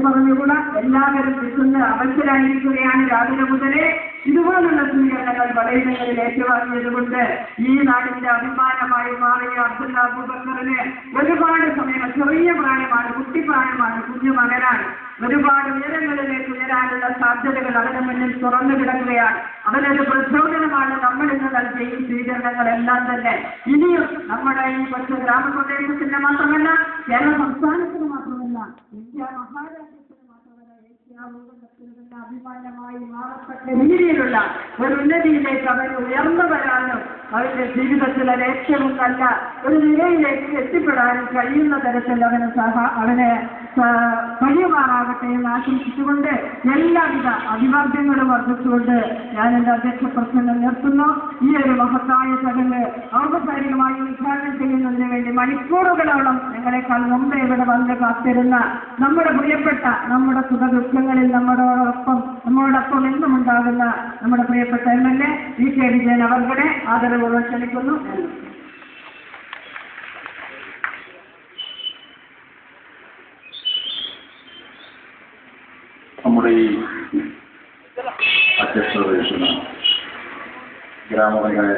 പറഞ്ഞുകൂടാ. എല്ലാവരും തിന്ന് അവശരായിരിക്കുകയാണ്. രാവിലെ മുതലേ ഇതുപോലുള്ള സ്വീകരണങ്ങൾ പലയിടങ്ങളിൽ ഏറ്റുവാങ്ങിയതുകൊണ്ട് ഈ നാടിന്റെ അഭിമാനമായി മാറിയ അബ്ദുല്ല അബൂബക്കറിന് ഒരുപാട് സമയം, ചെറിയ പ്രായമാണ്, കുട്ടിപ്രായമാണ്, കുഞ്ഞു മകനാണ്. ഒരുപാട് ഉയരങ്ങളിലേക്ക് ഉയരാനുള്ള സാധ്യതകൾ അവന് മുന്നിൽ തുറന്നു കിടക്കുകയാണ്. അവനൊരു പ്രചോദനമാണ് നമ്മൾ ഇന്ന് നൽകിയ ഈ സ്വീകരണങ്ങളെല്ലാം തന്നെ. ഇനിയും നമ്മുടെ ഈ കൊച്ചു ഗ്രാമപ്രദേശത്തിന്റെ മാത്രമല്ല, കേരള സംസ്ഥാനത്തിന് മാത്രമല്ല, ഇന്ത്യ മഹാരാജ്യത്തിന് മാത്രമല്ല, ഏഷ്യാഭൂഖണ്ഡത്തിന് തന്നെ അഭിമാനമായി മാറപ്പെട്ട രീതിയിലുള്ള ഒരു ഉന്നതിയിലേക്ക് അവന് ഉയർന്നു വരാനും അവന്റെ ജീവിതത്തിലെ ലക്ഷ്യവും നല്ല ഒരു നിലയിലേക്ക് എത്തിപ്പെടാനും കഴിയുന്ന തരത്തിൽ അവന് കഴിയുമാറാകട്ടെ എന്ന് ആശംസിച്ചുകൊണ്ട് എല്ലാവിധ അഭിവാദ്യങ്ങളും വർദ്ധിച്ചുകൊണ്ട് ഞാൻ എന്റെ അധ്യക്ഷ പ്രസംഗം നിർത്തുന്നു. ഈ ഒരു മഹത്തായ ചടങ്ങ് ഔപചാരികമായി ഉദ്ഘാടനം ചെയ്യുന്നതിന് വേണ്ടി മണിക്കൂറുകളോളം ഞങ്ങളെക്കാൾ മുമ്പ് ഇവിടെ വന്ന് കാത്തിരുന്ന നമ്മുടെ പ്രിയപ്പെട്ട, നമ്മുടെ സുഖദുഃഖങ്ങളിൽ നമ്മോടൊപ്പം എന്നും ഉണ്ടാകുന്ന നമ്മുടെ പ്രിയപ്പെട്ട MLA VK വിജയൻ അവർകളെ ആദരവോടെ ക്ഷണിക്കുന്നു. നമ്മുടെ ഈ അധ്യക്ഷത വഹിക്കുന്ന ഗ്രാമപഞ്ചായത്ത്